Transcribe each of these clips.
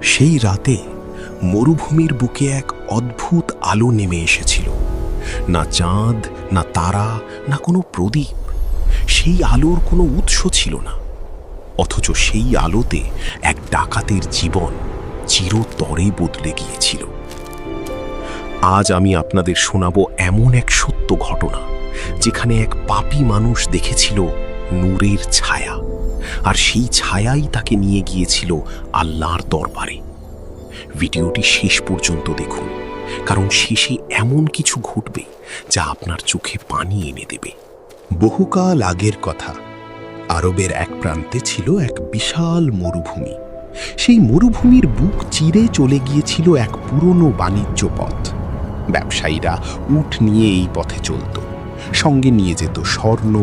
সেই রাতে মরুভূমির বুকে এক অদ্ভুত আলো নেমে এসেছিল। না চাঁদ, না তারা, না কোনো প্রদীপ। সেই আলোর কোনো উৎস ছিল না, অথচ সেই আলোতে এক ডাকাতের জীবন চিরতরে বদলে গিয়েছিল। আজ আমি আপনাদের শোনাবো এমন এক সত্য ঘটনা, যেখানে এক পাপী মানুষ দেখেছিল নূরের ছায়া, আর সেই ছায়াই তাকে নিয়ে গিয়েছিল আল্লাহর দরবারে। ভিডিওটি শেষ পর্যন্ত দেখুন, কারণ শেষে এমন কিছু ঘটবে যা আপনার চোখে পানি এনে দেবে। বহুকাল আগের কথা, আরবের এক প্রান্তে ছিল এক বিশাল মরুভূমি। সেই মরুভূমির বুক চিরে চলে গিয়েছিল এক পুরনো বাণিজ্য পথ। ব্যবসায়ীরা উট নিয়ে এই পথে চলত। সঙ্গে নিয়ে যেত স্বর্ণ,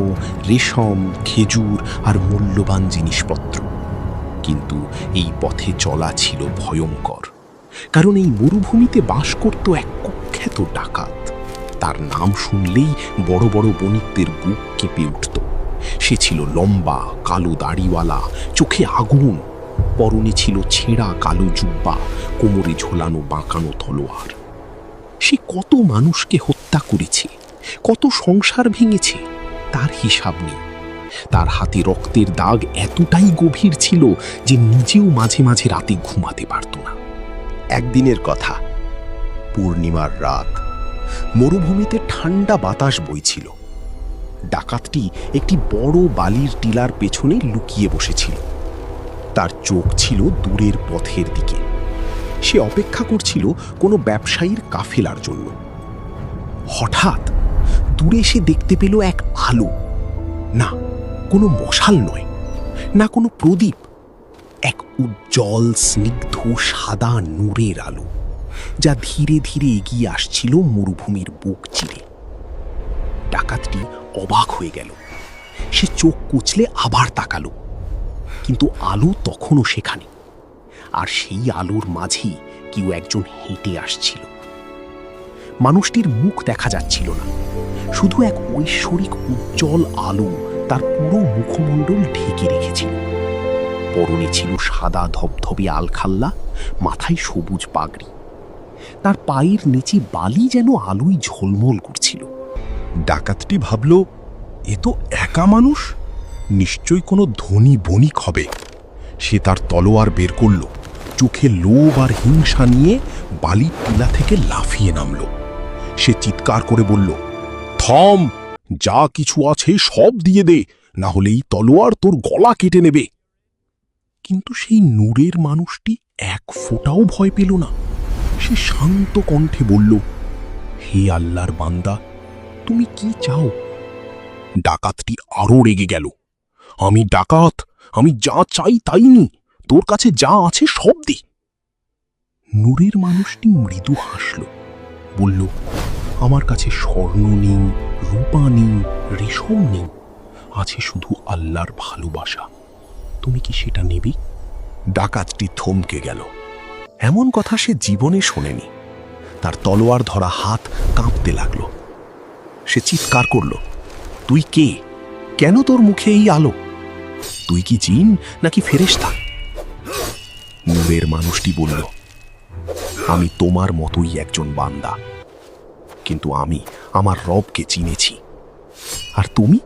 রেশম, খেজুর আর মূল্যবান জিনিসপত্র। কিন্তু এই পথে চলা ছিল ভয়ঙ্কর, কারণ এই মরুভূমিতে বাস করত এক কুখ্যাত ডাকাত। তার নাম শুনলেই বড় বড় বণিকদের বুক কেঁপে উঠত। সে ছিল লম্বা, কালো দাড়িওয়ালা, চোখে আগুন, পরনে ছিল ছেঁড়া কালো জুব্বা, কোমরে ঝোলানো বাঁকানো তলোয়ার। সে কত মানুষকে হত্যা করেছে, কত সংসার ভেঙেছে, তার হিসাব নেই। তার হাতে রক্তের দাগ এতটাই গভীর ছিল যে নিজেও মাঝে মাঝে রাতে ঘুমাতে পারত না। একদিনের কথা, পূর্ণিমার রাত। মরুভূমিতে ঠান্ডা বাতাস বইছিল। ডাকাতটি একটি বড় বালির টিলার পেছনে লুকিয়ে বসেছিল। তার চোখ ছিল দূরের পথের দিকে। সে অপেক্ষা করছিল কোনো ব্যবসায়ীর কাফেলার জন্য। হঠাৎ দূরে সে দেখতে পেল এক আলো। না, কোনো মশাল নয়, না কোনো প্রদীপ, এক উজ্জ্বল স্নিগ্ধ সাদা নূরের আলো, যা ধীরে ধীরে এগিয়ে আসছিল মরুভূমির বুক চিরে। ডাকাতটি অবাক হয়ে গেল। সে চোখ কুঁচলে আবার তাকালো, কিন্তু আলো তখনও সেখানে। আর সেই আলোর মাঝেই কেউ একজন হেঁটে আসছিল। মানুষটির মুখ দেখা যাচ্ছিল না, শুধু এক ঐশ্বরিক উজ্জ্বল আলো তার পুরো মুখমণ্ডল ঢেকে রেখেছিল। পরনে ছিল সাদা ধবধবে আলখাল্লা, মাথায় সবুজ পাগড়ি। তার পায়ের নিচে বালি যেন আলোয় ঝলমল করছিল। ডাকাতটি ভাবল, এ তো একা মানুষ, নিশ্চয়ই কোনো ধনী বণিক হবে। সে তার তলোয়ার বের করল, চোখে লোভ আর হিংসা নিয়ে বালির টিলা থেকে লাফিয়ে নামল। সে চিৎকার করে বলল, থম, যা কিছু আছে সব দিয়ে দে, না হলে এই তলোয়ার তোর গলা কেটে নেবে। কিন্তু সেই নূরের মানুষটি এক ফোঁটাও ভয় পেল না। সে শান্ত কণ্ঠে বলল, হে আল্লাহর বান্দা, তুমি কি চাও? ডাকাতটি আরো রেগে গেল। আমি ডাকাত, আমি যা চাই তাই নি, তোর কাছে যা আছে সব দে। নূরের মানুষটি মৃদু হাসল, বলল, আমার কাছে স্বর্ণ নেই, রূপা নেই, রেশম নেই, আছে শুধু আল্লাহর ভালোবাসা। তুমি কি সেটা নেবে? ডাকাতটি থমকে গেল। এমন কথা সে জীবনে শোনেনি। তার তলোয়ার ধরা হাত কাঁপতে লাগল। সে চিৎকার করল, তুই কে? কেন তোর মুখে এই আলো? তুই কি জিন নাকি ফেরেশতা? নূরের মানুষটি বলল, আমি তোমার মতোই একজন বান্দা, কিন্তু আমি আমার রবকে চিনেছি। আর তুমি?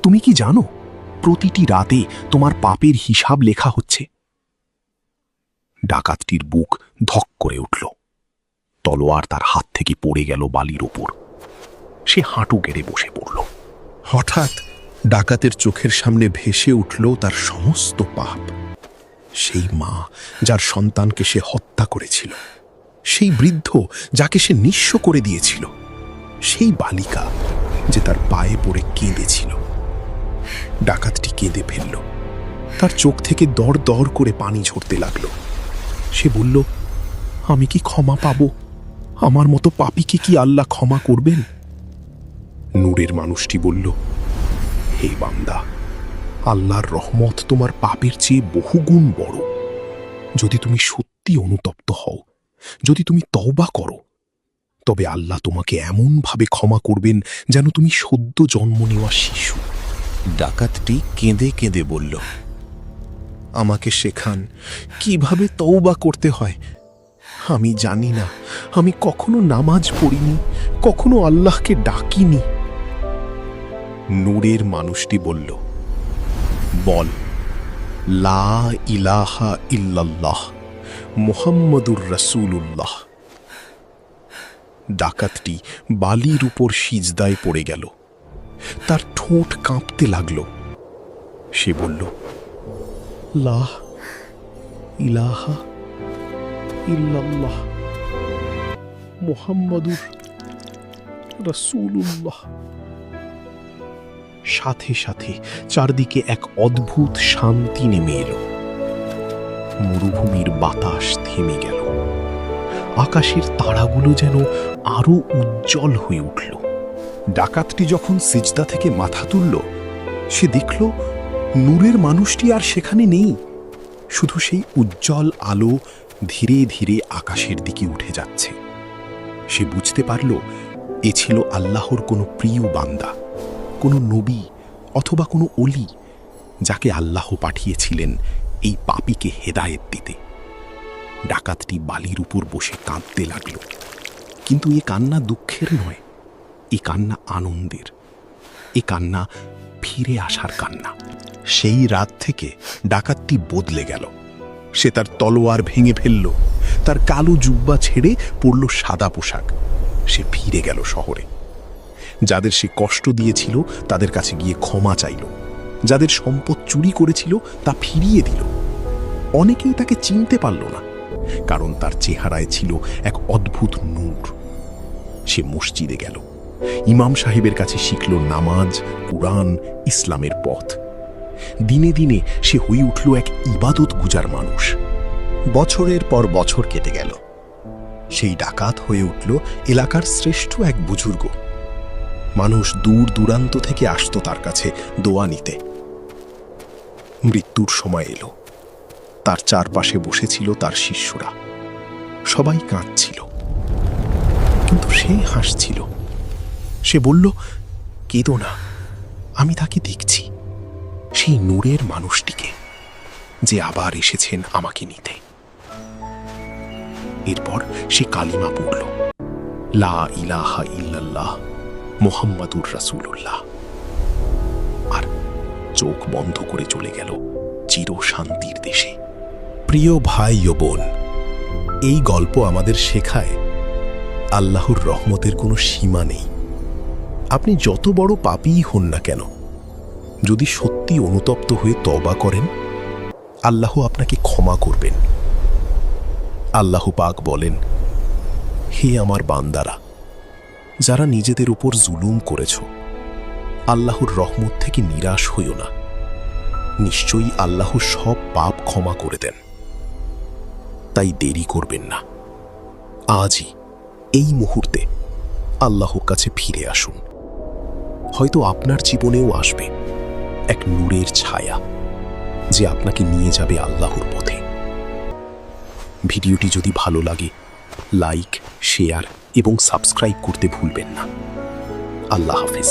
তুমি কি জানো প্রতিটি রাতে তোমার পাপের হিসাব লেখা হচ্ছে? ডাকাতটির বুক ধক করে উঠল। তলোয়ার তার হাত থেকে পড়ে গেল বালির ওপর। সে হাঁটু গেড়ে বসে পড়ল। হঠাৎ ডাকাতের চোখের সামনে ভেসে উঠল তার সমস্ত পাপ। সেই মা যার সন্তানকে সে হত্যা করেছিল, সেই বৃদ্ধ যাকে সে নিঃস্ব করে দিয়েছিল, সেই বালিকা যে তার পায়ে পড়ে কেঁদেছিল। ডাকাতটি কেঁদে ফেলল। তার চোখ থেকে দর দর করে পানি ঝরতে লাগল। সে বলল, আমি কি ক্ষমা পাব? আমার মতো পাপীকে কি আল্লাহ ক্ষমা করবেন? নূরের মানুষটি বলল, হে বান্দা, আল্লাহর রহমত তোমার পাপের চেয়ে বহুগুণ বড়। যদি তুমি সত্যি অনুতপ্ত হও, যদি তুমি তওবা করো, তবে আল্লাহ তোমাকে এমনভাবে ক্ষমা করবেন যেন তুমি সদ্য জন্ম নেওয়া শিশু। ডাকাতটি কেঁদে কেঁদে বলল, আমাকে শেখান কিভাবে তওবা করতে হয়। আমি জানি না, আমি কখনো নামাজ পড়িনি, কখনো আল্লাহকে ডাকিনি। নূরের মানুষটি বলল, বল, লা ইলাহা ইল্লাল্লাহ মুহাম্মাদুর রাসূলুল্লাহ। ডাকাতটি বালির উপর সিজদায় পড়ে গেল। তার ঠোঁট কাঁপতে লাগল। সে বলল, লা ইলাহা ইল্লাল্লাহ মুহাম্মাদুর রাসূলুল্লাহ। সাথে সাথে চারদিকে এক অদ্ভুত শান্তি নেমে এলো। মরুভূমির বাতাস থেমে গেল। আকাশের তারাগুলো যেন আরো উজ্জ্বল হয়ে উঠল। ডাকাতটি যখন সিজদা থেকে মাথা তুলল, সে দেখল নূরের মানুষটি আর সেখানে নেই। শুধু সেই উজ্জ্বল আলো ধীরে ধীরে আকাশের দিকে উঠে যাচ্ছে। সে বুঝতে পারল এ ছিল আল্লাহর কোনো প্রিয় বান্দা, কোনো নবী অথবা কোনো অলি, যাকে আল্লাহ পাঠিয়েছিলেন এই পাপীকে হেদায়েত দিতে। ডাকাতটি বালির উপর বসে কাঁদতে লাগল। কিন্তু এ কান্না দুঃখের নয়, এ কান্না আনন্দের, এ কান্না ফিরে আসার কান্না। সেই রাত থেকে ডাকাতটি বদলে গেল। সে তার তলোয়ার ভেঙে ফেলল, তার কালো জুব্বা ছেড়ে পরল সাদা পোশাক। সে ফিরে গেল শহরে। যাদের সে কষ্ট দিয়েছিল তাদের কাছে গিয়ে ক্ষমা চাইল। যাদের সম্পদ চুরি করেছিল তা ফিরিয়ে দিল। অনেকেই তাকে চিনতে পারল না, কারণ তার চেহারায় ছিল এক অদ্ভুত নূর। সে মসজিদে গেল, ইমাম সাহেবের কাছে শিখল নামাজ, কুরআন, ইসলামের পথ। দিনে দিনে সে হয়ে উঠল এক ইবাদত গুজার মানুষ। বছরের পর বছর কেটে গেল। সেই ডাকাত হয়ে উঠল এলাকার শ্রেষ্ঠ এক বুজুর্গ। মানুষ দূর দূরান্ত থেকে আসত তার কাছে দোয়া নিতে। মৃত্যুর সময় এলো। তার চারপাশে বসেছিল তার শিষ্যরা। সবাই কাঁদছিল, কিন্তু সে হাসছিল। সে বলল, কেঁদো না, আমি তাকে দেখছি, সেই নূরের মানুষটিকে, যে আবার এসেছেন আমাকে নিতে। এরপর সে কালিমা পড়ল, লা ইলাহা ইল্লাল্লাহ মুহাম্মাদুর রাসূলুল্লাহ, আর চোখ বন্ধ করে চলে গেল চির শান্তির দেশে। প্রিয় ভাই ও বোন, এই গল্প আমাদের শেখায় আল্লাহর রহমতের কোনো সীমা নেই। আপনি যত বড় পাপীই হন না কেন, যদি সত্যি অনুতপ্ত হয়ে তওবা করেন, আল্লাহ আপনাকে ক্ষমা করবেন। আল্লাহ পাক বলেন, হে আমার বান্দারা, যারা নিজেদের উপর জুলুম করেছ, আল্লাহর রহমত থেকে নিরাশ হইও না। নিশ্চয়ই আল্লাহ সব পাপ ক্ষমা করে দেন। তাই দেরি করবেন না। আজই, এই মুহূর্তে আল্লাহর কাছে ফিরে আসুন। হয়তো আপনার জীবনেও আসবে এক নূরের ছায়া, যে আপনাকে নিয়ে যাবে আল্লাহর পথে। ভিডিওটি যদি ভালো লাগে, লাইক, শেয়ার এবং সাবস্ক্রাইব করতে ভুলবেন না। আল্লাহ হাফেজ।